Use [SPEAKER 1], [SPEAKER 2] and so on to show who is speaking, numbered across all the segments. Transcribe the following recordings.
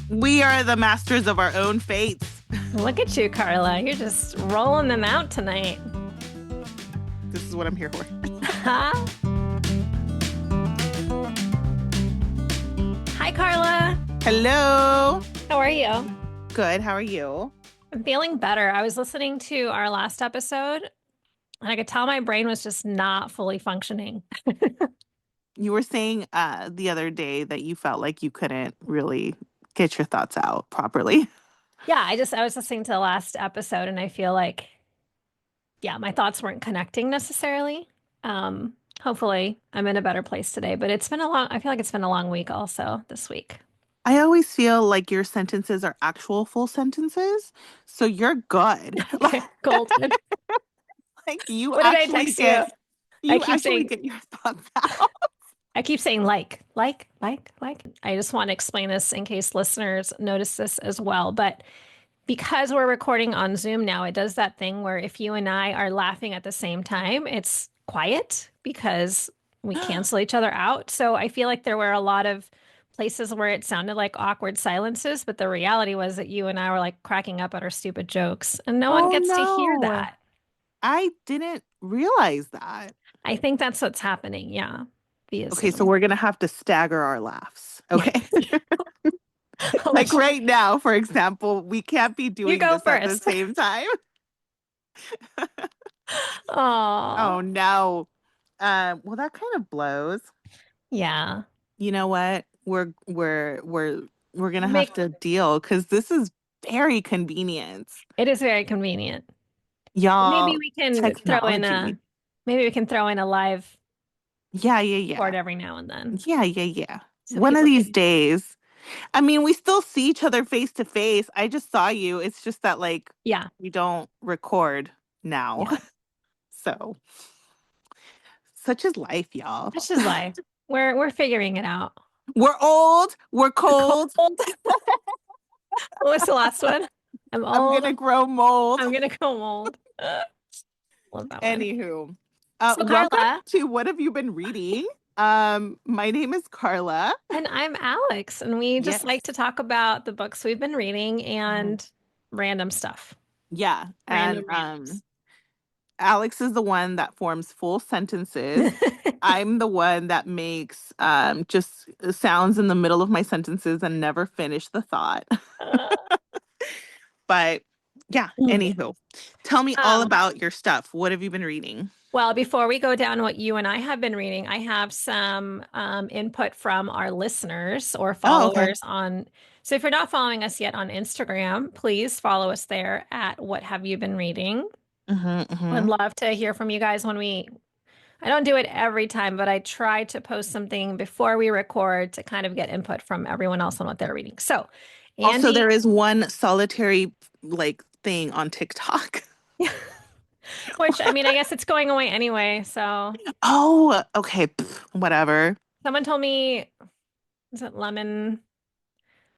[SPEAKER 1] We are the masters of our own fates.
[SPEAKER 2] Look at you, Karla. You're just rolling them out tonight.
[SPEAKER 1] This is what I'm here for.
[SPEAKER 2] Hi, Karla.
[SPEAKER 1] Hello.
[SPEAKER 2] How are you?
[SPEAKER 1] Good. How are you?
[SPEAKER 2] I'm feeling better. I was listening to our last episode, and I could tell my brain was just not fully functioning.
[SPEAKER 1] You were saying the other day that you felt like you couldn't really get your thoughts out properly.
[SPEAKER 2] Yeah, I was listening to the last episode, and I feel like, yeah, my thoughts weren't connecting necessarily. Hopefully I'm in a better place today, but I feel like it's been a long week also this week.
[SPEAKER 1] I always feel like your sentences are actual full sentences, so you're good.
[SPEAKER 2] Okay, golden.
[SPEAKER 1] Like you
[SPEAKER 2] What did I
[SPEAKER 1] actually
[SPEAKER 2] text you?
[SPEAKER 1] get
[SPEAKER 2] I
[SPEAKER 1] you
[SPEAKER 2] keep
[SPEAKER 1] actually
[SPEAKER 2] saying
[SPEAKER 1] get your thoughts out.
[SPEAKER 2] I keep saying like. I just want to explain this in case listeners notice this as well. But because we're recording on Zoom now, it does that thing where if you and I are laughing at the same time, it's quiet because we cancel each other out. So I feel like there were a lot of places where it sounded like awkward silences, but the reality was that you and I were like cracking up at our stupid jokes, and no one
[SPEAKER 1] Oh
[SPEAKER 2] gets to hear
[SPEAKER 1] no.
[SPEAKER 2] that.
[SPEAKER 1] I didn't realize that.
[SPEAKER 2] I think that's what's happening. Yeah, via
[SPEAKER 1] Okay, so
[SPEAKER 2] Zoom.
[SPEAKER 1] we're gonna have to stagger our laughs.
[SPEAKER 2] Yeah.
[SPEAKER 1] Okay.
[SPEAKER 2] I'll
[SPEAKER 1] Like
[SPEAKER 2] let you,
[SPEAKER 1] right now, for example, we can't be
[SPEAKER 2] you
[SPEAKER 1] doing
[SPEAKER 2] go
[SPEAKER 1] this at the
[SPEAKER 2] first.
[SPEAKER 1] same time. Oh
[SPEAKER 2] Oh,
[SPEAKER 1] no. Well, that kind of blows.
[SPEAKER 2] yeah.
[SPEAKER 1] You know what? We're gonna have
[SPEAKER 2] Make
[SPEAKER 1] to deal because this is very convenient.
[SPEAKER 2] it is very convenient. Maybe
[SPEAKER 1] Y'all,
[SPEAKER 2] we can throw in
[SPEAKER 1] technology.
[SPEAKER 2] a live
[SPEAKER 1] Yeah, yeah, yeah.
[SPEAKER 2] board every now and then
[SPEAKER 1] Yeah, yeah, yeah.
[SPEAKER 2] so
[SPEAKER 1] One of
[SPEAKER 2] people
[SPEAKER 1] these
[SPEAKER 2] can.
[SPEAKER 1] days. I mean, we still see each other face to face. I just saw you. It's just that like
[SPEAKER 2] Yeah,
[SPEAKER 1] we don't record now.
[SPEAKER 2] yeah.
[SPEAKER 1] So, such is life, y'all.
[SPEAKER 2] That's just life. We're figuring it out.
[SPEAKER 1] We're old, we're
[SPEAKER 2] We're cold.
[SPEAKER 1] cold.
[SPEAKER 2] What was the last one? I'm
[SPEAKER 1] I'm
[SPEAKER 2] old.
[SPEAKER 1] gonna grow mold.
[SPEAKER 2] I'm gonna go mold. Love that one.
[SPEAKER 1] Anywho,
[SPEAKER 2] So
[SPEAKER 1] welcome
[SPEAKER 2] Karla,
[SPEAKER 1] to What Have You Been Reading? My name is Karla.
[SPEAKER 2] and I'm Alex, and we just like to
[SPEAKER 1] Yes.
[SPEAKER 2] talk about the books we've been reading
[SPEAKER 1] Mhm.
[SPEAKER 2] and random stuff,
[SPEAKER 1] Yeah, and
[SPEAKER 2] random randoms.
[SPEAKER 1] Alex is the one that forms full sentences. I'm the one that makes just sounds in the middle of my sentences and never finish the thought.
[SPEAKER 2] Uh,
[SPEAKER 1] But yeah, anywho, tell me all
[SPEAKER 2] um,
[SPEAKER 1] about your stuff. What have you been reading?
[SPEAKER 2] Well, before we go down what you and I have been reading, I have some input from our listeners or
[SPEAKER 1] Oh, okay.
[SPEAKER 2] followers on. So if you're not following us yet on Instagram, please follow us there at What Have You Been Reading?
[SPEAKER 1] Mm-hmm,
[SPEAKER 2] Would
[SPEAKER 1] mm-hmm.
[SPEAKER 2] love to hear from you guys I don't do it every time, but I try to post something before we record to kind of get input from everyone else on what they're reading. So,
[SPEAKER 1] Also,
[SPEAKER 2] Andee,
[SPEAKER 1] there is one solitary like thing on TikTok.
[SPEAKER 2] which I mean, I guess it's going away anyway. So
[SPEAKER 1] Oh, okay. Whatever.
[SPEAKER 2] someone told me, is it Lemon?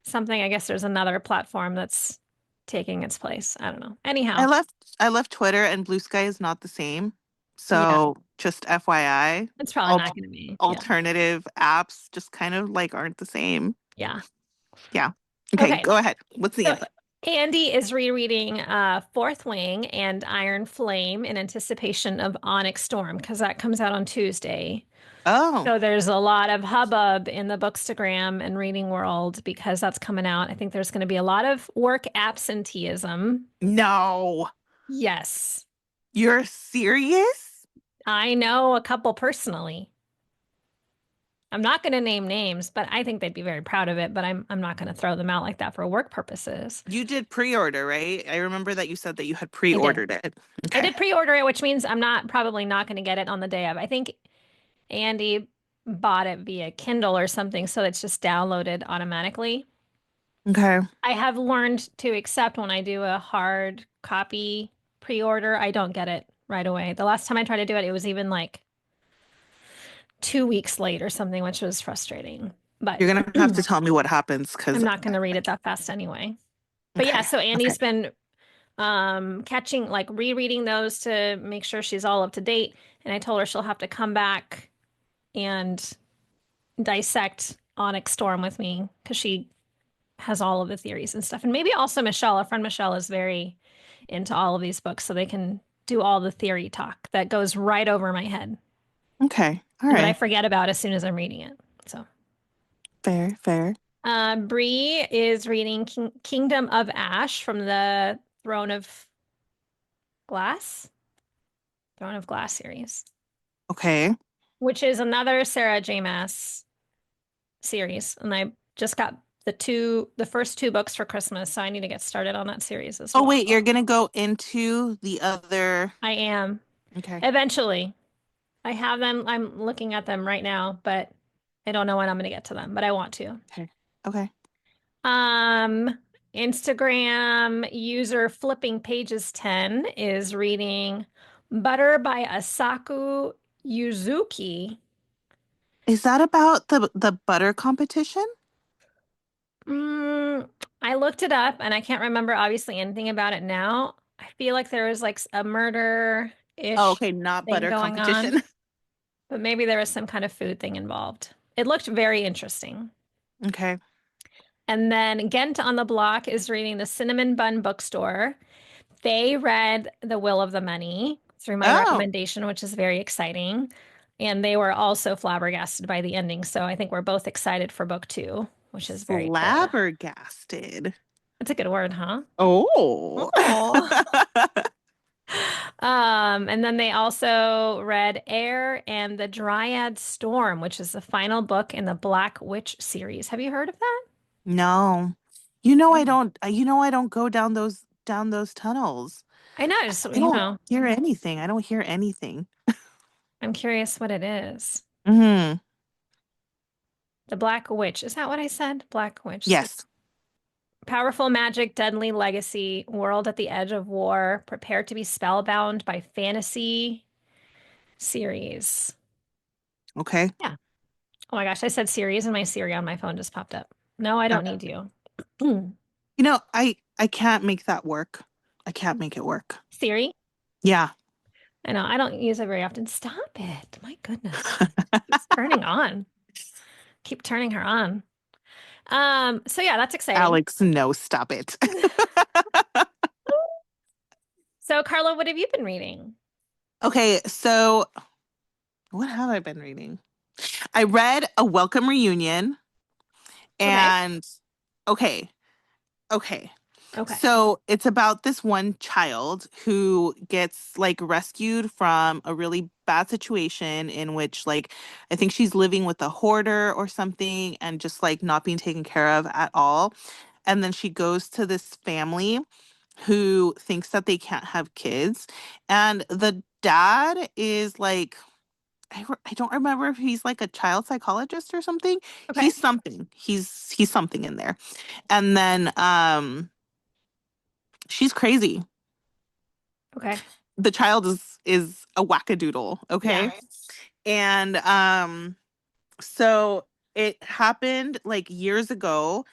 [SPEAKER 2] Something. I guess there's another platform that's taking its place. I don't know.
[SPEAKER 1] I
[SPEAKER 2] Anyhow,
[SPEAKER 1] left I left Twitter and Blue Sky is not the same.
[SPEAKER 2] yeah,
[SPEAKER 1] So just FYI,
[SPEAKER 2] it's probably
[SPEAKER 1] al
[SPEAKER 2] not going to be. Yeah.
[SPEAKER 1] alternative apps just kind of like aren't the same.
[SPEAKER 2] Yeah.
[SPEAKER 1] Yeah. Okay,
[SPEAKER 2] Okay.
[SPEAKER 1] go ahead. What's the
[SPEAKER 2] So
[SPEAKER 1] input?
[SPEAKER 2] Andy is rereading Fourth Wing and Iron Flame in anticipation of Onyx Storm because that comes out on Tuesday.
[SPEAKER 1] Oh,
[SPEAKER 2] So there's a lot of hubbub in the Bookstagram and reading world because that's coming out. I think there's going to be a lot of work absenteeism.
[SPEAKER 1] no.
[SPEAKER 2] Yes.
[SPEAKER 1] You're serious?
[SPEAKER 2] I know a couple personally. I'm not going to name names, but I think they'd be very proud of it. But I'm not going to throw them out like that for work purposes.
[SPEAKER 1] You did pre-order, right? I remember that you said that you had
[SPEAKER 2] I did.
[SPEAKER 1] pre-ordered it.
[SPEAKER 2] I
[SPEAKER 1] Okay.
[SPEAKER 2] did pre-order it, which means I'm not probably not going to get it on the day of. I think Andy bought it via Kindle or something, so it's just downloaded automatically.
[SPEAKER 1] Okay.
[SPEAKER 2] I have learned to accept when I do a hard copy pre-order, I don't get it right away. The last time I tried to do it, it was even like 2 weeks late or something, which was frustrating. But
[SPEAKER 1] You're gonna have to tell me what happens because
[SPEAKER 2] I'm not going to read it that fast anyway. But yeah,
[SPEAKER 1] okay.
[SPEAKER 2] so
[SPEAKER 1] Okay.
[SPEAKER 2] Andy's been catching like rereading those to make sure she's all up to date. And I told her she'll have to come back and dissect Onyx Storm with me because she has all of the theories and stuff. And maybe also Michelle, our friend Michelle, is very into all of these books, so they can do all the theory talk that goes right over my head
[SPEAKER 1] Okay. All
[SPEAKER 2] and that I
[SPEAKER 1] right.
[SPEAKER 2] forget about as soon as I'm reading it. So,
[SPEAKER 1] Fair, fair.
[SPEAKER 2] Bree is reading Kingdom of Ash from the Glass, Throne of Glass series,
[SPEAKER 1] Okay.
[SPEAKER 2] which is another Sarah J. Maas series. And I just got the first two books for Christmas, so I need to get started on that series as
[SPEAKER 1] Oh,
[SPEAKER 2] well.
[SPEAKER 1] wait, you're gonna go into the other.
[SPEAKER 2] I am
[SPEAKER 1] Okay.
[SPEAKER 2] eventually. I have them. I'm looking at them right now, but I don't know when I'm going to get to them, but I want to.
[SPEAKER 1] Okay. Okay.
[SPEAKER 2] Um, Instagram user flipping pages 10 is reading Butter by Asako Yuzuki.
[SPEAKER 1] Is that about the butter competition?
[SPEAKER 2] Mm, I looked it up and I can't remember obviously anything about it now. I feel like there was like a
[SPEAKER 1] Oh,
[SPEAKER 2] murder-ish
[SPEAKER 1] okay, not
[SPEAKER 2] thing
[SPEAKER 1] butter
[SPEAKER 2] going on,
[SPEAKER 1] competition.
[SPEAKER 2] but maybe there was some kind of food thing involved. It looked very interesting.
[SPEAKER 1] Okay.
[SPEAKER 2] And then Gent on the Block is reading the Cinnamon Bun Bookstore. They read The Will of the Many through my
[SPEAKER 1] Oh,
[SPEAKER 2] recommendation, which is very exciting. And they were also flabbergasted by the ending. So I think we're both excited for book two, which is very cool.
[SPEAKER 1] flabbergasted.
[SPEAKER 2] That's a good word, huh?
[SPEAKER 1] Oh.
[SPEAKER 2] Oh. And then they also read Heir and the Dryad Storm, which is the final book in the Black Witch series. Have you heard of that?
[SPEAKER 1] No. You know I don't go down those tunnels.
[SPEAKER 2] I know, just,
[SPEAKER 1] I don't hear anything. I don't hear anything.
[SPEAKER 2] I'm curious what it is.
[SPEAKER 1] Hmm.
[SPEAKER 2] The Black Witch. Is that what I said? Black Witch.
[SPEAKER 1] Yes.
[SPEAKER 2] Powerful magic, deadly legacy, world at the edge of war, prepare to be spellbound by fantasy series.
[SPEAKER 1] Okay.
[SPEAKER 2] Yeah. Oh my gosh, I said series and my Siri on my phone just popped up. No, I don't need you.
[SPEAKER 1] You know, I can't make that work. I can't make it work.
[SPEAKER 2] Siri?
[SPEAKER 1] Yeah.
[SPEAKER 2] I know, I don't use it very often. Stop it. My goodness. It's turning on. Keep turning her on. So yeah, that's exciting.
[SPEAKER 1] Alex, no, stop it.
[SPEAKER 2] So Carla, what have you been reading?
[SPEAKER 1] Okay, so what have I been reading? I read A Welcome Reunion
[SPEAKER 2] Okay.
[SPEAKER 1] and okay, okay.
[SPEAKER 2] Okay.
[SPEAKER 1] So it's about this one child who gets like rescued from a really bad situation in which like I think she's living with a hoarder or something and just like not being taken care of at all. And then she goes to this family who thinks that they can't have kids. And the dad is like I don't remember if he's like a child psychologist or something.
[SPEAKER 2] Okay.
[SPEAKER 1] He's something. He's something in there. And then she's crazy.
[SPEAKER 2] Okay.
[SPEAKER 1] The child is a wackadoodle,
[SPEAKER 2] Yeah.
[SPEAKER 1] okay? And so it happened like years ago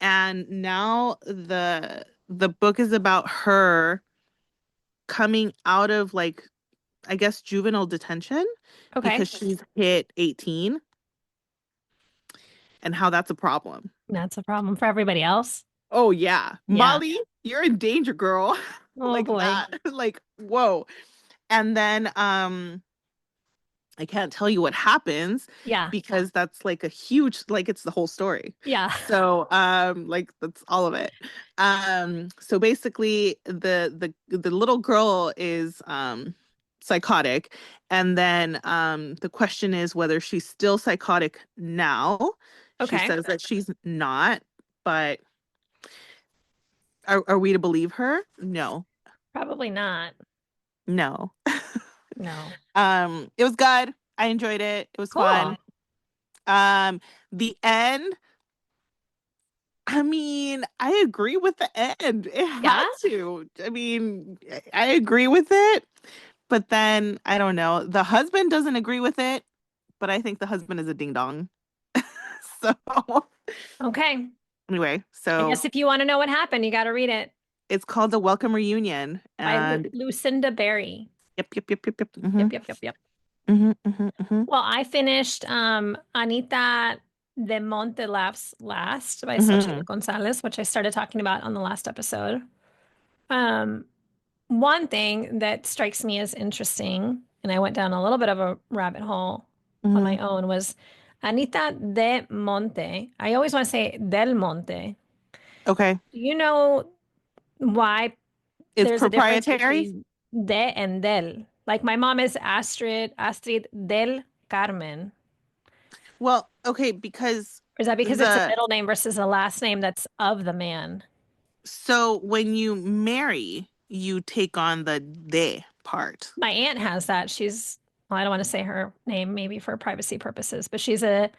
[SPEAKER 1] and now the book is about her coming out of like I guess juvenile detention
[SPEAKER 2] Okay.
[SPEAKER 1] because she's hit 18 and how that's a problem.
[SPEAKER 2] That's a problem for everybody else.
[SPEAKER 1] Oh yeah.
[SPEAKER 2] Yeah.
[SPEAKER 1] Molly, you're in danger, girl.
[SPEAKER 2] Oh
[SPEAKER 1] Like
[SPEAKER 2] boy.
[SPEAKER 1] that. Like, whoa. And then I can't tell you what happens
[SPEAKER 2] Yeah.
[SPEAKER 1] because that's like a huge like it's the whole story.
[SPEAKER 2] Yeah.
[SPEAKER 1] So like that's all of it. So basically the little girl is psychotic and then the question is whether she's still psychotic now. She
[SPEAKER 2] Okay.
[SPEAKER 1] says that she's not, but are we to believe her? No.
[SPEAKER 2] Probably not.
[SPEAKER 1] No.
[SPEAKER 2] No.
[SPEAKER 1] It was good. I enjoyed it. It was
[SPEAKER 2] Cool.
[SPEAKER 1] fun. Um, the end, I mean, I agree with the end. It had
[SPEAKER 2] Yeah.
[SPEAKER 1] to. I mean, I agree with it, but then I don't know. The husband doesn't agree with it, but I think the husband is a ding dong. So
[SPEAKER 2] Okay.
[SPEAKER 1] anyway,
[SPEAKER 2] I
[SPEAKER 1] so
[SPEAKER 2] guess if you want to know what happened, you got to read it
[SPEAKER 1] it's called The Welcome Reunion.
[SPEAKER 2] by
[SPEAKER 1] And
[SPEAKER 2] Lucinda Berry.
[SPEAKER 1] yep, yep, yep, yep, yep.
[SPEAKER 2] Yep, yep, yep, yep.
[SPEAKER 1] Mm-hmm, mm-hmm, mm-hmm.
[SPEAKER 2] Well, I finished Anita. De Monte Laughs Last by Xochitl
[SPEAKER 1] Hmm.
[SPEAKER 2] Gonzalez, which I started talking about on the last episode. Um, One thing that strikes me as interesting, and I went down a little bit of a rabbit hole on
[SPEAKER 1] Hmm.
[SPEAKER 2] my own, was Anita de Monte. I always want to say Del Monte.
[SPEAKER 1] Okay.
[SPEAKER 2] Do you know why
[SPEAKER 1] It's
[SPEAKER 2] there's a difference
[SPEAKER 1] proprietary.
[SPEAKER 2] between de and del? Like my mom is Astrid del Carmen.
[SPEAKER 1] Well, okay, because
[SPEAKER 2] Or is that because it's a
[SPEAKER 1] the
[SPEAKER 2] middle name versus a last name that's of the man?
[SPEAKER 1] so when you marry, you take on the de part.
[SPEAKER 2] My aunt has that. Well, I don't want to say her name, maybe for privacy purposes, but she's a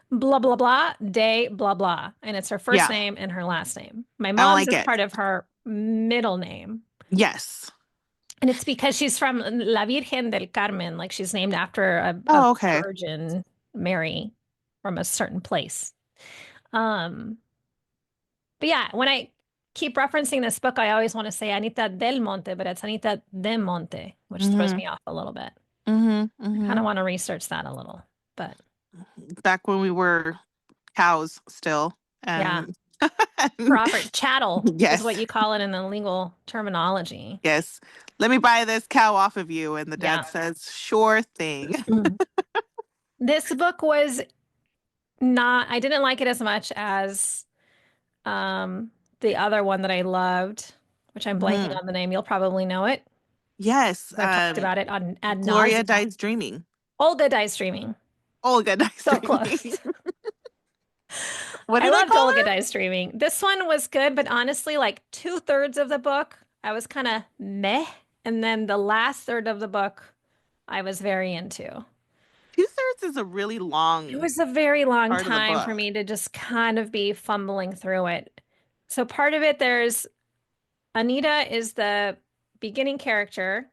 [SPEAKER 2] blah, blah, blah, day, blah, blah. And it's her first
[SPEAKER 1] Yeah,
[SPEAKER 2] name and her last name. My
[SPEAKER 1] I
[SPEAKER 2] mom's
[SPEAKER 1] like
[SPEAKER 2] is
[SPEAKER 1] it.
[SPEAKER 2] part of her middle name.
[SPEAKER 1] Yes.
[SPEAKER 2] And it's because she's from La Virgen del Carmen, like she's named after a
[SPEAKER 1] Oh, okay.
[SPEAKER 2] Virgin Mary from a certain place. Um, but yeah, when I keep referencing this book, I always want to say Anita del Monte, but it's Anita de Monte, which throws
[SPEAKER 1] Hmm.
[SPEAKER 2] me off a little bit.
[SPEAKER 1] Hmm.
[SPEAKER 2] I kind
[SPEAKER 1] Hmm.
[SPEAKER 2] of want to research that a little, but
[SPEAKER 1] Back when we were cows still,
[SPEAKER 2] yeah,
[SPEAKER 1] and
[SPEAKER 2] proper chattel is what
[SPEAKER 1] yes,
[SPEAKER 2] you call it in the legal terminology.
[SPEAKER 1] yes. Let me buy this cow off of you, and the dad
[SPEAKER 2] Yeah.
[SPEAKER 1] says, "Sure thing."
[SPEAKER 2] Mm. This book was not, I didn't like it as much as um the other one that I loved, which I'm blanking
[SPEAKER 1] Hmm.
[SPEAKER 2] on the name. You'll probably know it
[SPEAKER 1] Yes.
[SPEAKER 2] because I've talked about it on ad
[SPEAKER 1] Gloria
[SPEAKER 2] nauseum.
[SPEAKER 1] dies dreaming.
[SPEAKER 2] Olga Dies Dreaming.
[SPEAKER 1] Olga dies
[SPEAKER 2] So
[SPEAKER 1] dreaming.
[SPEAKER 2] close.
[SPEAKER 1] What
[SPEAKER 2] I
[SPEAKER 1] did I
[SPEAKER 2] loved
[SPEAKER 1] call
[SPEAKER 2] Olga
[SPEAKER 1] her?
[SPEAKER 2] Dies Dreaming. This one was good, but honestly, like two-thirds of the book, I was kind of meh. And then the last third of the book, I was very into.
[SPEAKER 1] Two-thirds is a really
[SPEAKER 2] It
[SPEAKER 1] long
[SPEAKER 2] was a very long
[SPEAKER 1] part of the
[SPEAKER 2] time
[SPEAKER 1] book.
[SPEAKER 2] for me to just kind of be fumbling through it. So part of it, there's Anita is the beginning character.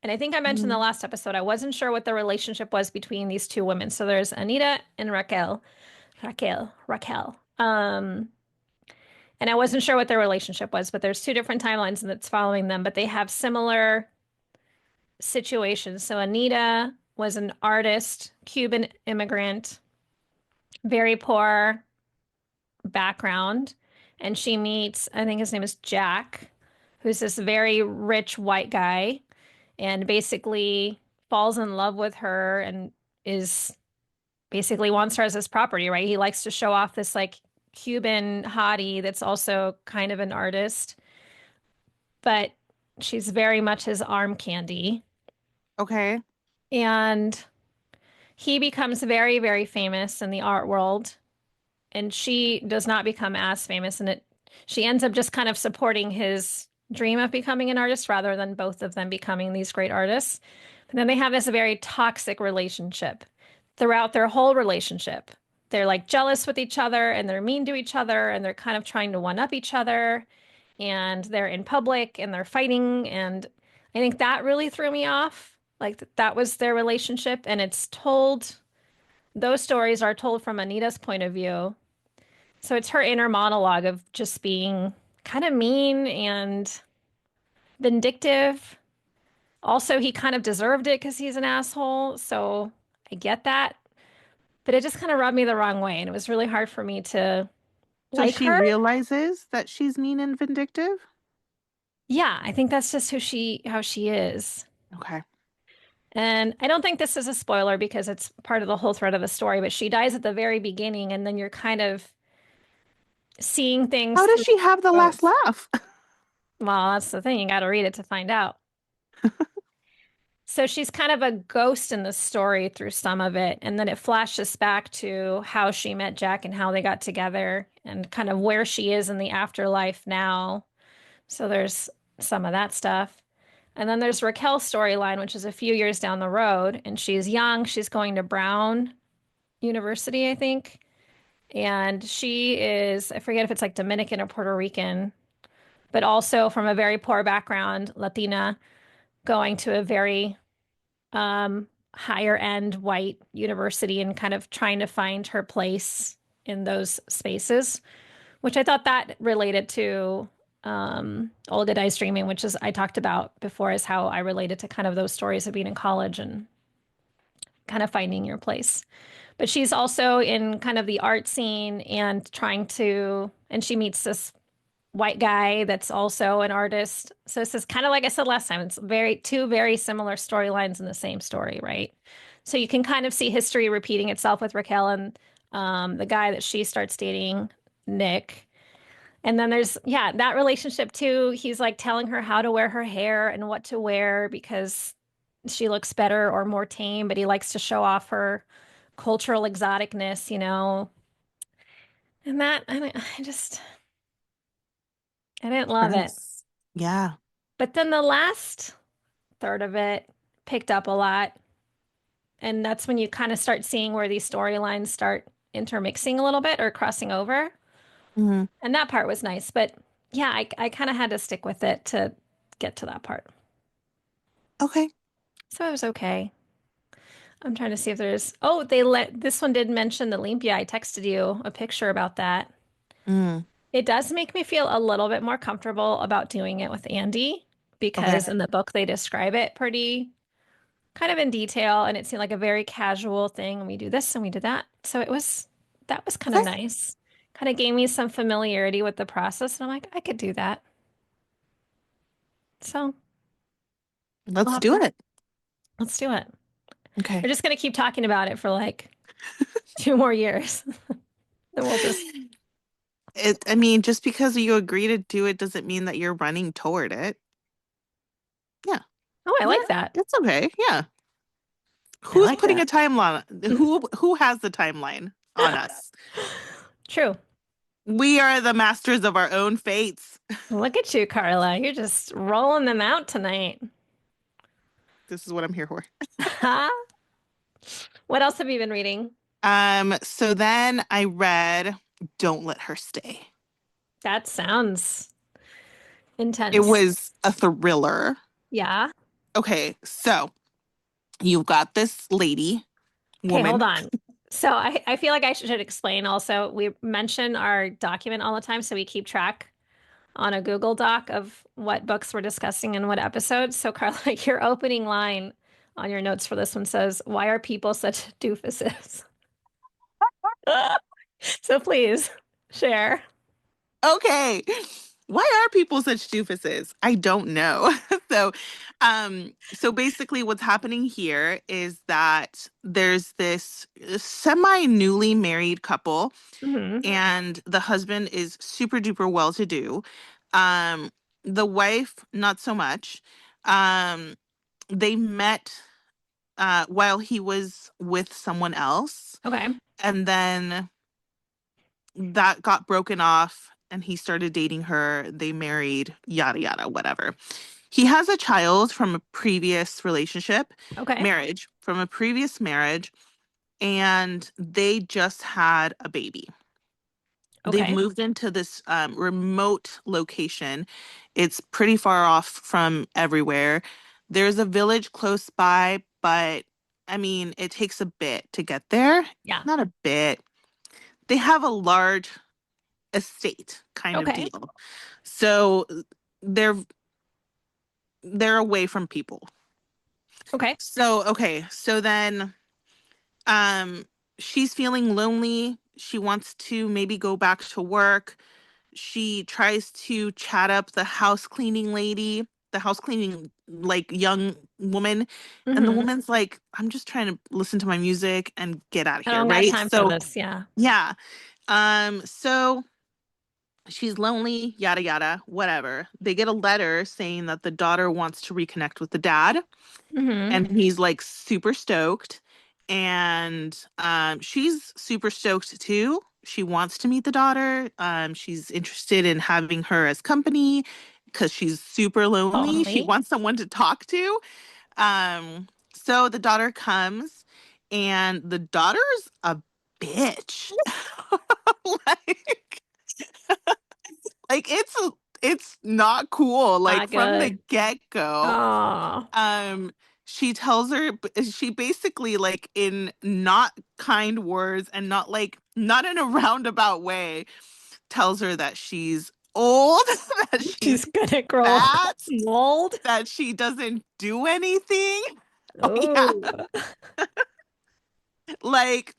[SPEAKER 2] And I think I mentioned the
[SPEAKER 1] Mhm.
[SPEAKER 2] last episode, I wasn't sure what the relationship was between these two women. So there's Anita and Raquel. Raquel. And I wasn't sure what their relationship was, but there's two different timelines that's following them, but they have similar situations. So Anita was an artist, Cuban immigrant, very poor background, and she meets, I think his name is Jack, who's this very rich white guy, and basically falls in love with her and is basically wants her as his property, right? He likes to show off this like Cuban hottie that's also kind of an artist, but she's very much his arm candy.
[SPEAKER 1] Okay.
[SPEAKER 2] And he becomes very, very famous in the art world, and she does not become as famous. And she ends up just kind of supporting his dream of becoming an artist rather than both of them becoming these great artists. But then they have this very toxic relationship throughout their whole relationship. They're like jealous with each other and they're mean to each other and they're kind of trying to one up each other and they're in public and they're fighting. And I think that really threw me off. Like that was their relationship. And those stories are told from Anita's point of view. So it's her inner monologue of just being kind of mean and vindictive. Also, he kind of deserved it because he's an asshole. So I get that. But it just kind of rubbed me the wrong way. And it was really hard for me to
[SPEAKER 1] So
[SPEAKER 2] like
[SPEAKER 1] she
[SPEAKER 2] her.
[SPEAKER 1] realizes that she's mean and vindictive?
[SPEAKER 2] Yeah, I think that's just how she is.
[SPEAKER 1] Okay.
[SPEAKER 2] And I don't think this is a spoiler because it's part of the whole thread of the story, but she dies at the very beginning, and then you're kind of seeing things
[SPEAKER 1] How does
[SPEAKER 2] through
[SPEAKER 1] she have the
[SPEAKER 2] her
[SPEAKER 1] last
[SPEAKER 2] eyes.
[SPEAKER 1] laugh?
[SPEAKER 2] Well, that's the thing. You got to read it to find out. So she's kind of a ghost in the story through some of it. And then it flashes back to how she met Jack and how they got together and kind of where she is in the afterlife now. So there's some of that stuff. And then there's Raquel's storyline, which is a few years down the road. And she's young. She's going to Brown University, I think. And she is, I forget if it's like Dominican or Puerto Rican, but also from a very poor background, Latina, going to a very higher end white university and kind of trying to find her place in those spaces, which I thought that related to Olga Dice Dreaming, which is I talked about before, is how I related to kind of those stories of being in college and kind of finding your place. But she's also in kind of the art scene and and she meets this white guy that's also an artist. So this is kind of like I said last time, it's two very similar storylines in the same story, right? So you can kind of see history repeating itself with Raquel and the guy that she starts dating, Nick. And then there's, yeah, that relationship too. He's like telling her how to wear her hair and what to wear because she looks better or more tame, but he likes to show off her cultural exoticness, you know. And I didn't love it.
[SPEAKER 1] Yes. Yeah.
[SPEAKER 2] But then the last third of it picked up a lot. And that's when you kind of start seeing where these storylines start intermixing a little bit or crossing over.
[SPEAKER 1] Mhm.
[SPEAKER 2] And that part was nice. But yeah, I kind of had to stick with it to get to that part.
[SPEAKER 1] Okay.
[SPEAKER 2] So it was okay. I'm trying to see if oh, this one did mention the Olympia. I texted you a picture about that.
[SPEAKER 1] Mm.
[SPEAKER 2] It does make me feel a little bit more comfortable about doing it with Andee
[SPEAKER 1] Okay.
[SPEAKER 2] because in the book they describe it pretty kind of in detail and it seemed like a very casual thing. And we do this and we do that. So that was kind of
[SPEAKER 1] Okay.
[SPEAKER 2] nice. Kind of gave me some familiarity with the process. And I'm like, I could do that. So we'll
[SPEAKER 1] Let's
[SPEAKER 2] have
[SPEAKER 1] do
[SPEAKER 2] to,
[SPEAKER 1] it.
[SPEAKER 2] let's do it.
[SPEAKER 1] Okay.
[SPEAKER 2] We're just going to keep talking about it for like 2 more years. Then we'll just,
[SPEAKER 1] I mean, just because you agree to do it doesn't mean that you're running toward it. Yeah.
[SPEAKER 2] oh, I
[SPEAKER 1] Yeah.
[SPEAKER 2] like that.
[SPEAKER 1] It's okay. Yeah.
[SPEAKER 2] I
[SPEAKER 1] Who's
[SPEAKER 2] like
[SPEAKER 1] putting a
[SPEAKER 2] that.
[SPEAKER 1] timeline? Who has the timeline on us?
[SPEAKER 2] True.
[SPEAKER 1] We are the masters of our own fates.
[SPEAKER 2] Look at you, Carla. You're just rolling them out tonight.
[SPEAKER 1] This is what I'm here for.
[SPEAKER 2] What else have you been reading?
[SPEAKER 1] So then I read Don't Let Her Stay.
[SPEAKER 2] That sounds
[SPEAKER 1] It
[SPEAKER 2] intense.
[SPEAKER 1] was a thriller.
[SPEAKER 2] Yeah.
[SPEAKER 1] Okay, so you've got this lady,
[SPEAKER 2] Okay, hold
[SPEAKER 1] woman.
[SPEAKER 2] on. So I feel like I should explain also. We mention our document all the time, so we keep track on a Google Doc of what books we're discussing in what episodes. So Carla, your opening line on your notes for this one says, "Why are people such doofuses?" So please share.
[SPEAKER 1] Okay. Why are people such doofuses? I don't know. So basically what's happening here is that there's this semi newly married couple
[SPEAKER 2] Hmm.
[SPEAKER 1] and the husband is super duper well to do. Um, the wife, not so much. Um, they met while he was with someone else,
[SPEAKER 2] Okay.
[SPEAKER 1] and then that got broken off, and he started dating her. They married, yada yada, whatever. He has a child from a previous relationship,
[SPEAKER 2] Okay.
[SPEAKER 1] marriage, from a previous marriage, and they just had a baby. They've
[SPEAKER 2] Okay.
[SPEAKER 1] moved into this remote location. It's pretty far off from everywhere. There's a village close by, but I mean, it takes a bit to get there.
[SPEAKER 2] Yeah.
[SPEAKER 1] Not a bit. They have a large estate kind of
[SPEAKER 2] Okay.
[SPEAKER 1] deal. So they're they're away from people.
[SPEAKER 2] Okay.
[SPEAKER 1] So okay, so then um she's feeling lonely. She wants to maybe go back to work. She tries to chat up the house cleaning lady, the house cleaning like young woman, and the
[SPEAKER 2] Hmm.
[SPEAKER 1] woman's like, I'm just trying to listen to my music and get out of
[SPEAKER 2] I
[SPEAKER 1] here,
[SPEAKER 2] don't got
[SPEAKER 1] right?
[SPEAKER 2] time for
[SPEAKER 1] So
[SPEAKER 2] this. Yeah.
[SPEAKER 1] yeah. So she's lonely, yada yada, whatever. They get a letter saying that the daughter wants to reconnect with the dad,
[SPEAKER 2] Hmm.
[SPEAKER 1] and he's like super stoked. And she's super stoked too. She wants to meet the daughter. She's interested in having her as company because she's super lonely. She
[SPEAKER 2] Lonely.
[SPEAKER 1] wants someone to talk to. So the daughter comes, and the daughter's a bitch. like, like it's not cool. Like
[SPEAKER 2] Not
[SPEAKER 1] from the
[SPEAKER 2] good.
[SPEAKER 1] get-go.
[SPEAKER 2] Oh,
[SPEAKER 1] Um, she tells her, she basically, like, in not kind words and not in a roundabout way, tells her that she's old, that
[SPEAKER 2] she's
[SPEAKER 1] she's
[SPEAKER 2] gonna grow
[SPEAKER 1] fat,
[SPEAKER 2] mold.
[SPEAKER 1] that she doesn't do anything. Oh yeah.
[SPEAKER 2] Oh,
[SPEAKER 1] Like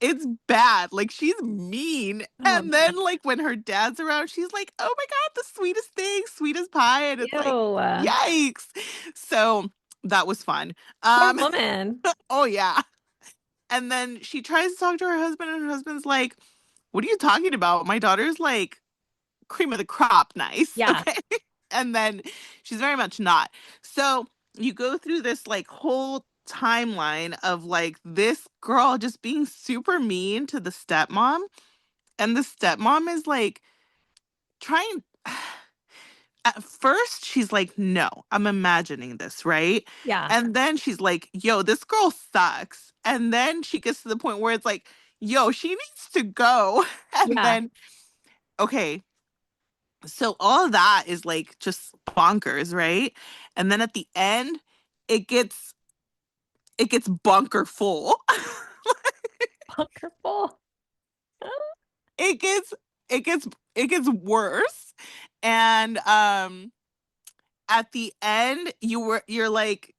[SPEAKER 1] It's bad. Like she's mean.
[SPEAKER 2] Oh
[SPEAKER 1] And then
[SPEAKER 2] man.
[SPEAKER 1] like when her dad's around, she's like, "Oh my God, the sweetest thing, sweet as pie." And it's like,
[SPEAKER 2] Ew.
[SPEAKER 1] yikes. So that was fun.
[SPEAKER 2] Poor
[SPEAKER 1] Um,
[SPEAKER 2] woman.
[SPEAKER 1] oh yeah. And then she tries to talk to her husband, and her husband's like, "What are you talking about? My daughter's like cream of the crop, nice."
[SPEAKER 2] Yeah.
[SPEAKER 1] Okay. And then she's very much not. So you go through this like whole timeline of like this girl just being super mean to the stepmom. And the stepmom is like trying. At first, she's like, no, I'm imagining this, right?
[SPEAKER 2] Yeah.
[SPEAKER 1] And then she's like, yo, this girl sucks. And then she gets to the point where it's like, yo, she needs to go. And
[SPEAKER 2] Yeah.
[SPEAKER 1] then, okay, so all of that is like just bonkers, right? And then at the end, it gets it gets bunker full.
[SPEAKER 2] Wonderful.
[SPEAKER 1] it gets it gets it gets worse. And at the end, you're like,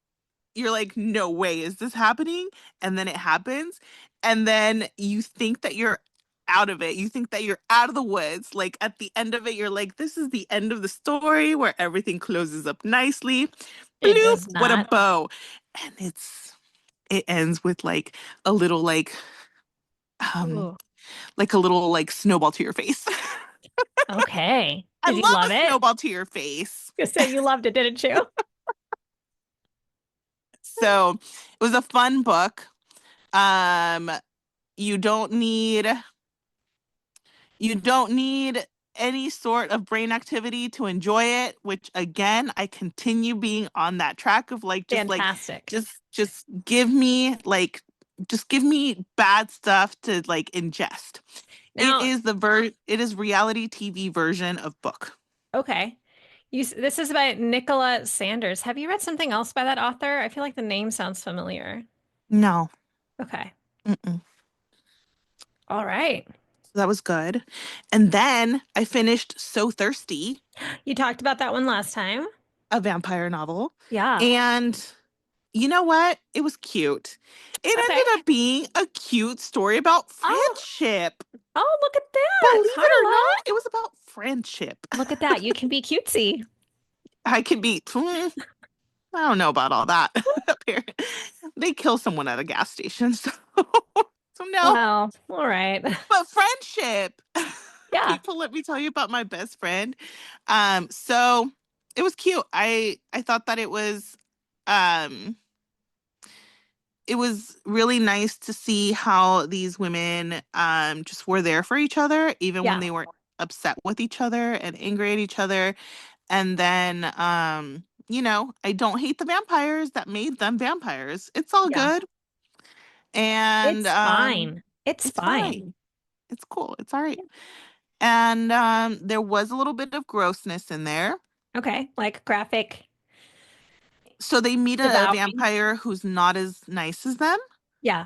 [SPEAKER 1] no way, is this happening? And then it happens. And then you think that you're out of it. You think that you're out of the woods. Like at the end of it, you're like, this is the end of the story where everything closes up nicely.
[SPEAKER 2] It
[SPEAKER 1] Bloop,
[SPEAKER 2] does
[SPEAKER 1] what a
[SPEAKER 2] not.
[SPEAKER 1] bow. And it ends with a little um
[SPEAKER 2] Ooh.
[SPEAKER 1] like a little like snowball to your face.
[SPEAKER 2] Okay.
[SPEAKER 1] I
[SPEAKER 2] Did you
[SPEAKER 1] love
[SPEAKER 2] love
[SPEAKER 1] a
[SPEAKER 2] it?
[SPEAKER 1] snowball to your face.
[SPEAKER 2] You say you loved it, didn't you?
[SPEAKER 1] So it was a fun book. Um, you don't need you don't need any sort of brain activity to enjoy it, which again, I continue being on that track of like
[SPEAKER 2] Fantastic.
[SPEAKER 1] just give me just give me bad stuff to like ingest.
[SPEAKER 2] Now,
[SPEAKER 1] It is reality TV version of book.
[SPEAKER 2] okay. This is by Nicola Sanders. Have you read something else by that author? I feel like the name sounds familiar.
[SPEAKER 1] No.
[SPEAKER 2] Okay.
[SPEAKER 1] Mm-mm.
[SPEAKER 2] All right.
[SPEAKER 1] So that was good. And then I finished So Thirsty,
[SPEAKER 2] You talked about that one last time.
[SPEAKER 1] a vampire novel.
[SPEAKER 2] Yeah.
[SPEAKER 1] And you know what? It was cute. It
[SPEAKER 2] Okay.
[SPEAKER 1] ended up being a cute story about
[SPEAKER 2] Oh,
[SPEAKER 1] friendship.
[SPEAKER 2] oh, look at that,
[SPEAKER 1] Believe it or
[SPEAKER 2] Karla.
[SPEAKER 1] not, it was about friendship.
[SPEAKER 2] Look at that. You can be cutesy.
[SPEAKER 1] I could be, I don't know about all that. They kill someone at a gas station. So, so no,
[SPEAKER 2] Well, all right.
[SPEAKER 1] but friendship.
[SPEAKER 2] Yeah.
[SPEAKER 1] People, let me tell you about my best friend. So it was cute. I thought that um it was really nice to see how these women just were there for each other even when
[SPEAKER 2] Yeah.
[SPEAKER 1] they weren't upset with each other and angry at each other. And then I don't hate the vampires that made them vampires. It's all
[SPEAKER 2] Yeah.
[SPEAKER 1] good. And
[SPEAKER 2] It's fine. It's
[SPEAKER 1] it's
[SPEAKER 2] fine.
[SPEAKER 1] fine. It's cool. It's all right. And there was a little bit of grossness in there.
[SPEAKER 2] Okay. Like graphic
[SPEAKER 1] So they meet a
[SPEAKER 2] devouring.
[SPEAKER 1] vampire who's not as nice as them,
[SPEAKER 2] Yeah.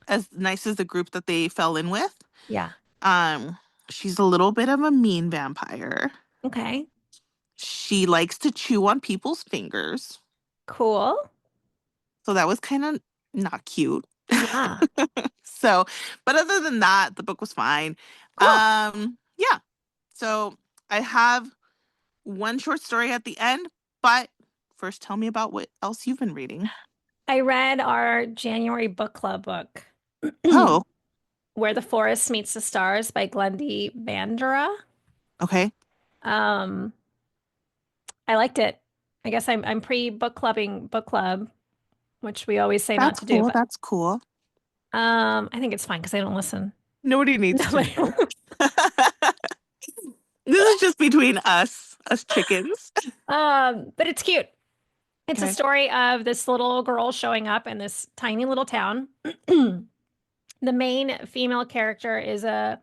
[SPEAKER 1] as nice as the group that they fell in with.
[SPEAKER 2] Yeah.
[SPEAKER 1] Um, she's a little bit of a mean vampire.
[SPEAKER 2] Okay.
[SPEAKER 1] She likes to chew on people's fingers.
[SPEAKER 2] Cool.
[SPEAKER 1] So that was kind of not cute.
[SPEAKER 2] Yeah.
[SPEAKER 1] So, but other than that, the book was fine.
[SPEAKER 2] Cool.
[SPEAKER 1] Yeah. So I have one short story at the end, but first tell me about what else you've been reading.
[SPEAKER 2] I read our January book club book,
[SPEAKER 1] Oh,
[SPEAKER 2] Where the Forest Meets the Stars by Glendy Vanderah.
[SPEAKER 1] okay.
[SPEAKER 2] Um, I liked it. I guess I'm pre-book clubbing book club, which we always say not
[SPEAKER 1] That's
[SPEAKER 2] to do,
[SPEAKER 1] cool.
[SPEAKER 2] but
[SPEAKER 1] That's cool.
[SPEAKER 2] I think it's fine because I don't listen.
[SPEAKER 1] Nobody needs to
[SPEAKER 2] Nobody.
[SPEAKER 1] know. This is just between us chickens.
[SPEAKER 2] But it's cute. It's a
[SPEAKER 1] Okay.
[SPEAKER 2] story of this little girl showing up in this tiny little town. The main female character is a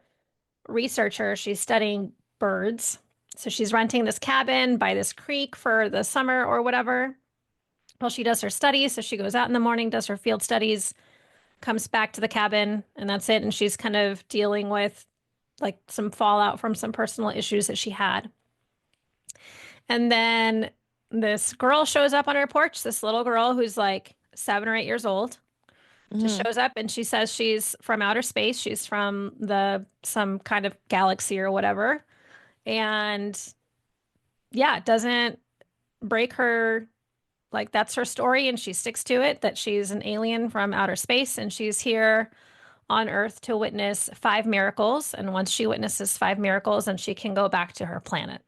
[SPEAKER 2] researcher. She's studying birds. So she's renting this cabin by this creek for the summer or whatever. Well, she does her studies. So she goes out in the morning, does her field studies, comes back to the cabin, and that's it. And she's kind of dealing with like some fallout from some personal issues that she had. And then this girl shows up on her porch, this little girl who's like 7 or 8 years old. Just
[SPEAKER 1] Hmm.
[SPEAKER 2] shows up and she says she's from outer space. She's from the some kind of galaxy or whatever. And yeah, it doesn't break her, like that's her story and she sticks to it that she's an alien from outer space and she's here on Earth to witness five miracles. And once she witnesses five miracles, then she can go back to her planet.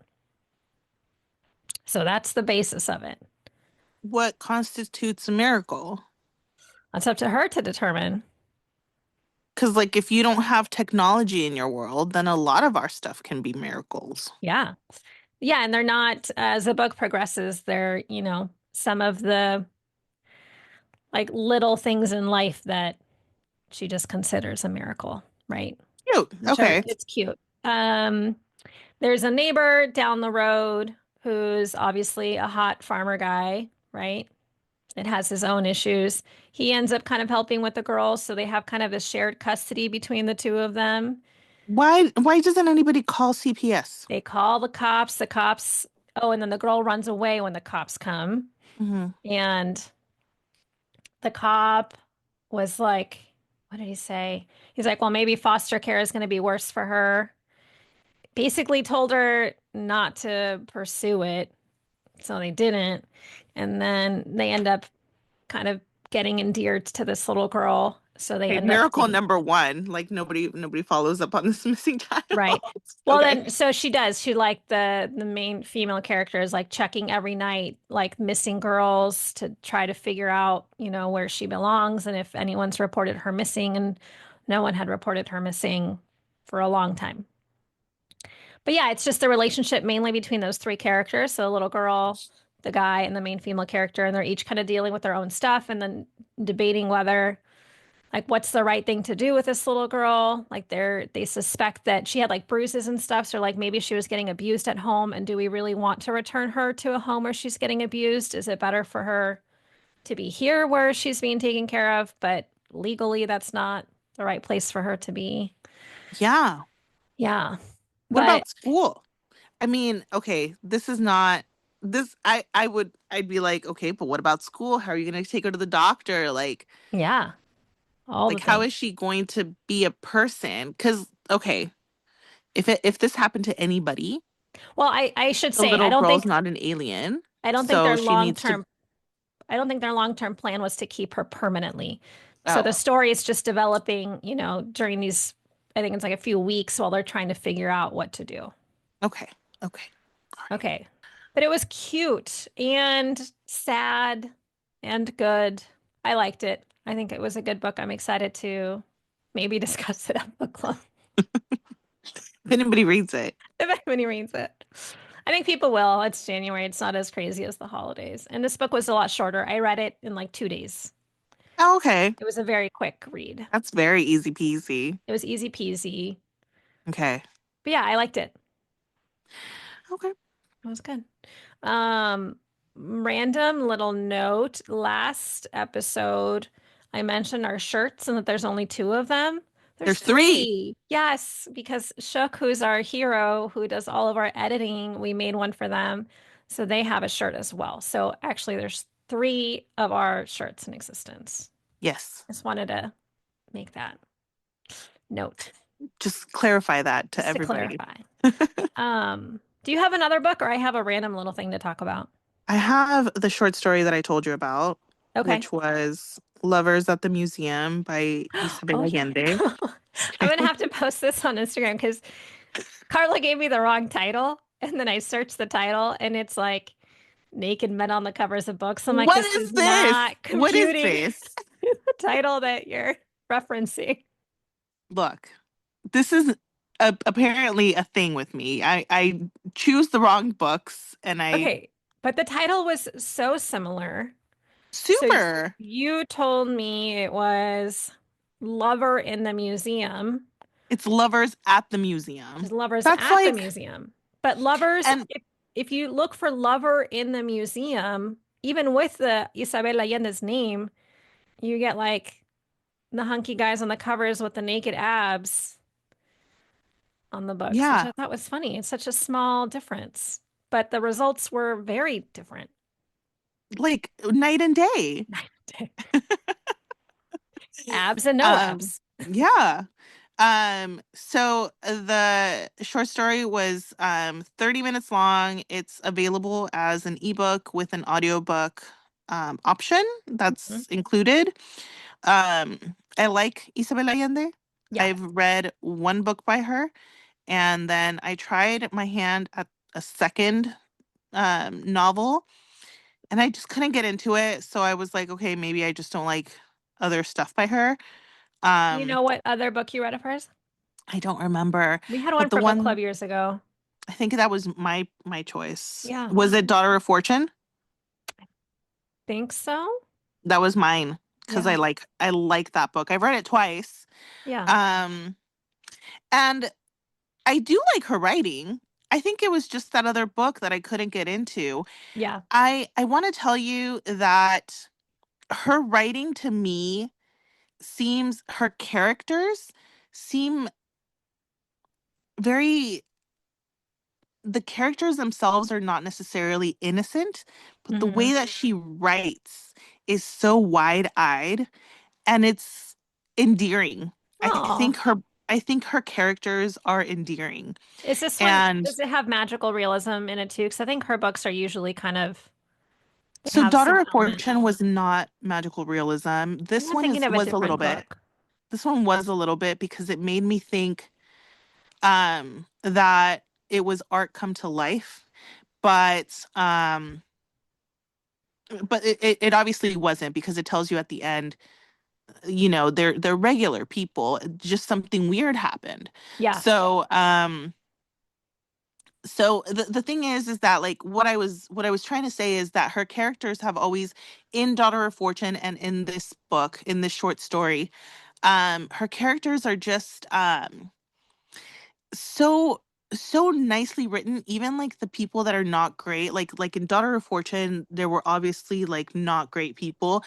[SPEAKER 2] So that's the basis of it.
[SPEAKER 1] What constitutes a miracle?
[SPEAKER 2] That's up to her to determine.
[SPEAKER 1] Because, like, if you don't have technology in your world, then a lot of our stuff can be miracles.
[SPEAKER 2] Yeah. Yeah. And they're not, as the book progresses, they're, some of the like little things in life that she just considers a miracle, right?
[SPEAKER 1] Cute.
[SPEAKER 2] Which are,
[SPEAKER 1] Okay.
[SPEAKER 2] it's cute. Um, there's a neighbor down the road who's obviously a hot farmer guy, right? It has his own issues. He ends up kind of helping with the girls, so they have kind of a shared custody between the two of them.
[SPEAKER 1] Why doesn't anybody call CPS?
[SPEAKER 2] They call the cops, oh, and then the girl runs away when the cops come.
[SPEAKER 1] Hmm.
[SPEAKER 2] And the cop was like, what did he say? He's like, well, maybe foster care is going to be worse for her. Basically told her not to pursue it. So they didn't. And then they end up kind of getting endeared to this little girl. So they
[SPEAKER 1] Okay,
[SPEAKER 2] end up
[SPEAKER 1] miracle
[SPEAKER 2] taking,
[SPEAKER 1] number one. Like nobody follows up on this missing child.
[SPEAKER 2] right. Well,
[SPEAKER 1] Okay.
[SPEAKER 2] then, so she does. She like the main female character is like checking every night, like missing girls to try to figure out, where she belongs and if anyone's reported her missing. And no one had reported her missing for a long time. But yeah, it's just the relationship mainly between those three characters. So the little girl, the guy, and the main female character, and they're each kind of dealing with their own stuff and then debating whether like what's the right thing to do with this little girl. Like they suspect that she had like bruises and stuff. So like maybe she was getting abused at home. And do we really want to return her to a home where she's getting abused? Is it better for her to be here where she's being taken care of, but legally that's not the right place for her to be?
[SPEAKER 1] Yeah.
[SPEAKER 2] Yeah.
[SPEAKER 1] What
[SPEAKER 2] But
[SPEAKER 1] about school? I mean, okay, this is not this I'd be like, okay, but what about school? How are you going to take her to the doctor?
[SPEAKER 2] yeah, all the
[SPEAKER 1] How
[SPEAKER 2] things.
[SPEAKER 1] is she going to be a person? Cuz okay, if this happened to anybody,
[SPEAKER 2] Well, I should
[SPEAKER 1] the
[SPEAKER 2] say
[SPEAKER 1] little girl's not an alien,
[SPEAKER 2] I don't think
[SPEAKER 1] so
[SPEAKER 2] their
[SPEAKER 1] she needs to.
[SPEAKER 2] long-term I don't think their long-term plan was to keep her permanently. So the
[SPEAKER 1] Oh,
[SPEAKER 2] story is just developing, during these, I think it's like a few weeks while they're trying to figure out what to do.
[SPEAKER 1] okay. Okay. All right.
[SPEAKER 2] Okay. But it was cute and sad and good. I liked it. I think it was a good book. I'm excited to maybe discuss it at book club
[SPEAKER 1] If anybody reads it.
[SPEAKER 2] if anybody reads it. I think people will. It's January. It's not as crazy as the holidays. And this book was a lot shorter. I read it in like 2 days.
[SPEAKER 1] Oh, okay.
[SPEAKER 2] It was a very quick read.
[SPEAKER 1] That's very easy peasy.
[SPEAKER 2] It was easy peasy.
[SPEAKER 1] Okay.
[SPEAKER 2] But yeah, I liked it.
[SPEAKER 1] Okay.
[SPEAKER 2] It was good. Um, Random little note. Last episode, I mentioned our shirts and that there's only two of them. There's
[SPEAKER 1] There's three.
[SPEAKER 2] three. Yes, because Shook, who's our hero, who does all of our editing, we made one for them. So they have a shirt as well. So actually, there's three of our shirts in existence.
[SPEAKER 1] Yes.
[SPEAKER 2] Just wanted to make that note,
[SPEAKER 1] Just clarify that to
[SPEAKER 2] just to
[SPEAKER 1] everybody.
[SPEAKER 2] clarify. Do you have another book or I have a random little thing to talk about?
[SPEAKER 1] I have the short story that I told you about,
[SPEAKER 2] Okay.
[SPEAKER 1] which was Lovers at the Museum by Isabel
[SPEAKER 2] Oh yeah.
[SPEAKER 1] Allende.
[SPEAKER 2] I'm gonna have to post this on Instagram because Carla gave me the wrong title and then I searched the title and it's like naked men on the covers of books. I'm like,
[SPEAKER 1] What
[SPEAKER 2] this
[SPEAKER 1] is
[SPEAKER 2] is
[SPEAKER 1] this?
[SPEAKER 2] not
[SPEAKER 1] What is
[SPEAKER 2] computing
[SPEAKER 1] this?
[SPEAKER 2] the title that you're referencing.
[SPEAKER 1] Look, this is apparently a thing with me. I choose the wrong books and I
[SPEAKER 2] Okay, but the title was so similar. So
[SPEAKER 1] super.
[SPEAKER 2] you told me it was Lover in the Museum,
[SPEAKER 1] It's Lovers at the
[SPEAKER 2] which is
[SPEAKER 1] Museum.
[SPEAKER 2] Lovers
[SPEAKER 1] That's
[SPEAKER 2] at the
[SPEAKER 1] like
[SPEAKER 2] Museum. But lovers,
[SPEAKER 1] and
[SPEAKER 2] if you look for Lover in the Museum, even with the Isabel Allende's name, you get like the hunky guys on the covers with the naked abs on the books, which
[SPEAKER 1] yeah,
[SPEAKER 2] I thought was funny. It's such a small difference, but the results were very different.
[SPEAKER 1] like night and day.
[SPEAKER 2] Abs and no
[SPEAKER 1] Um,
[SPEAKER 2] abs.
[SPEAKER 1] yeah. So the short story was 30 minutes long. It's available as an ebook with an audiobook option
[SPEAKER 2] Mhm.
[SPEAKER 1] that's included. Um, I like Isabel Allende.
[SPEAKER 2] Yeah.
[SPEAKER 1] I've read one book by her, and then I tried my hand at a second novel, and I just couldn't get into it. So I was like, okay, maybe I just don't like other stuff by her.
[SPEAKER 2] Do you
[SPEAKER 1] Um,
[SPEAKER 2] know what other book you read of hers?
[SPEAKER 1] I don't remember,
[SPEAKER 2] We had one
[SPEAKER 1] but the
[SPEAKER 2] for book club
[SPEAKER 1] one
[SPEAKER 2] years ago.
[SPEAKER 1] I think that was my choice.
[SPEAKER 2] Yeah,
[SPEAKER 1] Was it Daughter of Fortune?
[SPEAKER 2] think so.
[SPEAKER 1] That was mine because
[SPEAKER 2] Yeah.
[SPEAKER 1] I like that book. I've read it twice.
[SPEAKER 2] Yeah.
[SPEAKER 1] Um, and I do like her writing. I think it was just that other book that I couldn't get into.
[SPEAKER 2] Yeah.
[SPEAKER 1] I want to tell you that her writing to me seems her characters seem very the characters themselves are not necessarily innocent, but the
[SPEAKER 2] Hmm.
[SPEAKER 1] way that she writes is so wide-eyed and it's endearing.
[SPEAKER 2] Oh,
[SPEAKER 1] I think her characters are endearing.
[SPEAKER 2] is this one,
[SPEAKER 1] And
[SPEAKER 2] does it have magical realism in it too? Because I think her books are usually kind of, they
[SPEAKER 1] so
[SPEAKER 2] have
[SPEAKER 1] Daughter
[SPEAKER 2] some
[SPEAKER 1] of
[SPEAKER 2] element.
[SPEAKER 1] Fortune was not magical realism.
[SPEAKER 2] I'm not thinking of a
[SPEAKER 1] Was a little
[SPEAKER 2] different
[SPEAKER 1] bit.
[SPEAKER 2] book.
[SPEAKER 1] This one was a little bit because it made me think that it was art come to life, but it obviously wasn't because it tells you at the end, you know, they're regular people, just something weird happened.
[SPEAKER 2] Yeah.
[SPEAKER 1] So the thing is that like what I was trying to say is that her characters have always in Daughter of Fortune and in this book, in this short story, her characters are just so so nicely written, even like the people that are not great, like in Daughter of Fortune there were obviously like not great people,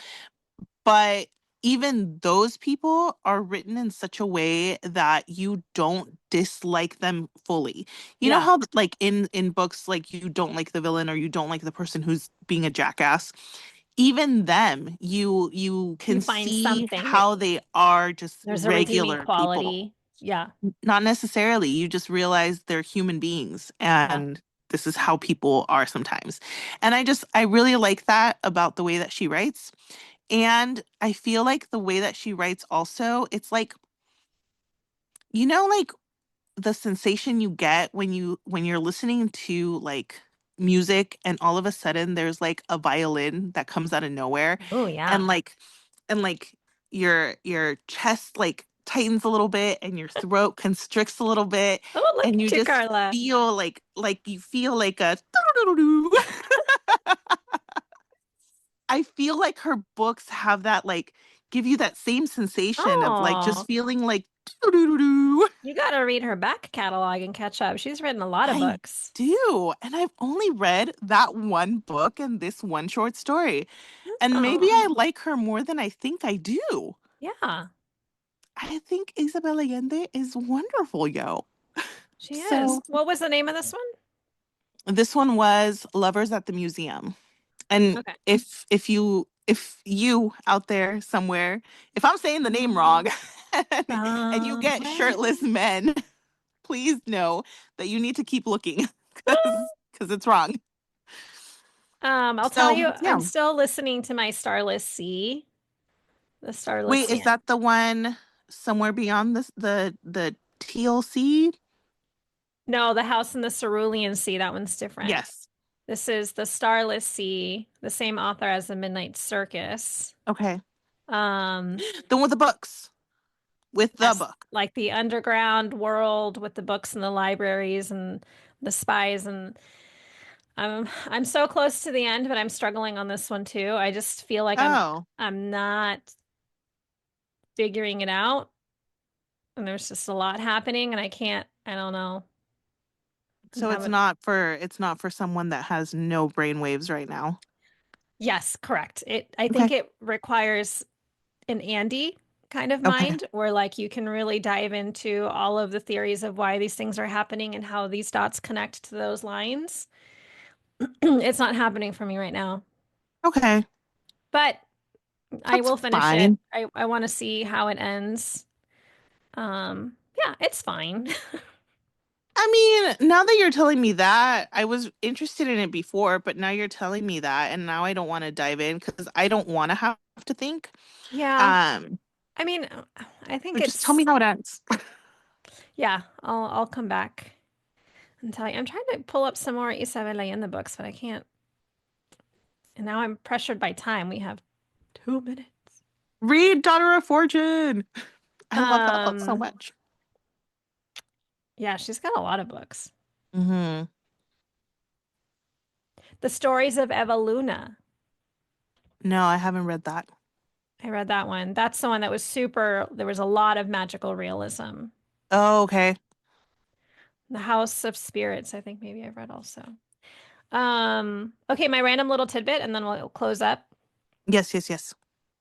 [SPEAKER 1] but even those people are written in such a way that you don't dislike them fully. You know
[SPEAKER 2] Yeah.
[SPEAKER 1] how like in books like you don't like the villain or you don't like the person who's being a jackass. Even them, you
[SPEAKER 2] You
[SPEAKER 1] can
[SPEAKER 2] find
[SPEAKER 1] see
[SPEAKER 2] something.
[SPEAKER 1] how they are just
[SPEAKER 2] There's a redeeming
[SPEAKER 1] regular people.
[SPEAKER 2] quality. Yeah.
[SPEAKER 1] Not necessarily. You just realize they're human beings
[SPEAKER 2] Yeah.
[SPEAKER 1] and this is how people are sometimes. And I really like that about the way that she writes. And I feel like the way that she writes also, it's like, you know, like the sensation you get when you're listening to like music and all of a sudden there's like a violin that comes out of nowhere
[SPEAKER 2] Oh, yeah.
[SPEAKER 1] and like your chest like tightens a little bit and your throat constricts a little bit
[SPEAKER 2] Oh, look
[SPEAKER 1] and you
[SPEAKER 2] at you,
[SPEAKER 1] just
[SPEAKER 2] Carla.
[SPEAKER 1] feel like you feel like a I feel like her books have that like give you that same sensation of like just
[SPEAKER 2] Oh,
[SPEAKER 1] feeling like doo-doo-doo-doo.
[SPEAKER 2] you got to read her back catalog and catch up. She's written a lot of
[SPEAKER 1] I
[SPEAKER 2] books.
[SPEAKER 1] do. And I've only read that one book and this one short story. And maybe
[SPEAKER 2] Oh,
[SPEAKER 1] I like her more than I think I do.
[SPEAKER 2] yeah,
[SPEAKER 1] I think Isabel Allende is wonderful, yo.
[SPEAKER 2] she is.
[SPEAKER 1] So
[SPEAKER 2] What was the name of this one?
[SPEAKER 1] this one was Lovers at the Museum. And
[SPEAKER 2] Okay.
[SPEAKER 1] if you out there somewhere, if I'm saying the name wrong and you get
[SPEAKER 2] Somewhere.
[SPEAKER 1] shirtless men, please know that you need to keep looking because it's wrong.
[SPEAKER 2] I'll tell
[SPEAKER 1] So
[SPEAKER 2] you, I'm
[SPEAKER 1] yeah.
[SPEAKER 2] still listening to my Starless Sea, the Starless
[SPEAKER 1] Wait,
[SPEAKER 2] Sea.
[SPEAKER 1] is that the one somewhere beyond the TLC?
[SPEAKER 2] No, the House in the Cerulean Sea, that one's different.
[SPEAKER 1] Yes.
[SPEAKER 2] This is the Starless Sea, the same author as the Midnight Circus.
[SPEAKER 1] Okay.
[SPEAKER 2] Um,
[SPEAKER 1] The one with the books. With the
[SPEAKER 2] yes,
[SPEAKER 1] book.
[SPEAKER 2] like the underground world with the books and the libraries and the spies and I'm so close to the end, but I'm struggling on this one too. I just feel like
[SPEAKER 1] Oh.
[SPEAKER 2] I'm not figuring it out, and there's just a lot happening, and I don't know. I'm
[SPEAKER 1] So
[SPEAKER 2] having
[SPEAKER 1] it's not for someone that has no brain waves right now.
[SPEAKER 2] Yes, correct. I think
[SPEAKER 1] Okay.
[SPEAKER 2] it requires an Andee kind of
[SPEAKER 1] Okay.
[SPEAKER 2] mind where like you can really dive into all of the theories of why these things are happening and how these dots connect to those lines. It's not happening for me right now.
[SPEAKER 1] Okay.
[SPEAKER 2] But I
[SPEAKER 1] That's
[SPEAKER 2] will finish it.
[SPEAKER 1] fine.
[SPEAKER 2] I want to see how it ends. Yeah, it's fine.
[SPEAKER 1] I mean, now that you're telling me that, I was interested in it before, but now you're telling me that, and now I don't want to dive in because I don't want to have to think.
[SPEAKER 2] Yeah.
[SPEAKER 1] Um,
[SPEAKER 2] I mean, I think
[SPEAKER 1] so just tell me
[SPEAKER 2] it's
[SPEAKER 1] how it ends.
[SPEAKER 2] yeah, I'll come back and tell you. I'm trying to pull up some more Isabel Allende books, but I can't. And now I'm pressured by time. We have 2 minutes.
[SPEAKER 1] Read Daughter of Fortune. I love that book so
[SPEAKER 2] Um,
[SPEAKER 1] much.
[SPEAKER 2] yeah, she's got a lot of books.
[SPEAKER 1] Hmm.
[SPEAKER 2] The Stories of Eva Luna.
[SPEAKER 1] No, I haven't read that.
[SPEAKER 2] I read that one. That's the one that was super, there was a lot of magical realism.
[SPEAKER 1] Oh, okay.
[SPEAKER 2] The House of Spirits, I think maybe I've read also. Okay, my random little tidbit, and then we'll close up.
[SPEAKER 1] Yes, yes, yes.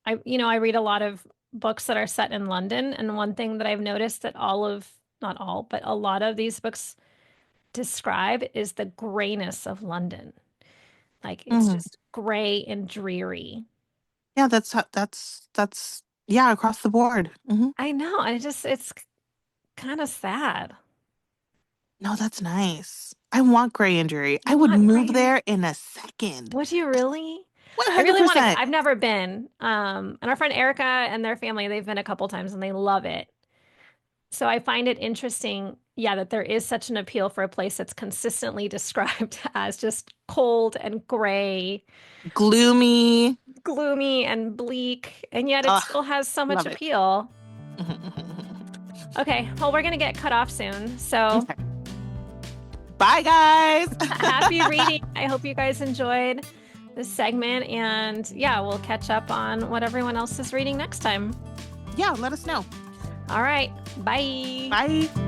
[SPEAKER 2] I read a lot of books that are set in London, and one thing that I've noticed that not all, but a lot of these books describe is the grayness of London. Like it's
[SPEAKER 1] Hmm.
[SPEAKER 2] just gray and dreary.
[SPEAKER 1] Yeah, that's yeah, across the board. Hmm.
[SPEAKER 2] I know, and it's kind of sad.
[SPEAKER 1] No, that's nice. I want gray injury. I
[SPEAKER 2] You
[SPEAKER 1] would
[SPEAKER 2] want
[SPEAKER 1] move
[SPEAKER 2] gray?
[SPEAKER 1] there in a second.
[SPEAKER 2] Would you really? I really want to.
[SPEAKER 1] 100%.
[SPEAKER 2] I've never been. And our friend Erica and their family, they've been a couple times and they love it. So I find it interesting, yeah, that there is such an appeal for a place that's consistently described as just cold and gray,
[SPEAKER 1] Gloomy.
[SPEAKER 2] gloomy and bleak, and yet it
[SPEAKER 1] Ugh,
[SPEAKER 2] still has so much
[SPEAKER 1] love it.
[SPEAKER 2] appeal. Okay, well, we're gonna get cut off soon. So
[SPEAKER 1] Okay. Bye, guys.
[SPEAKER 2] happy reading. I hope you guys enjoyed this segment, and yeah, we'll catch up on what everyone else is reading next time.
[SPEAKER 1] Yeah, let us know.
[SPEAKER 2] All right, bye.
[SPEAKER 1] Bye.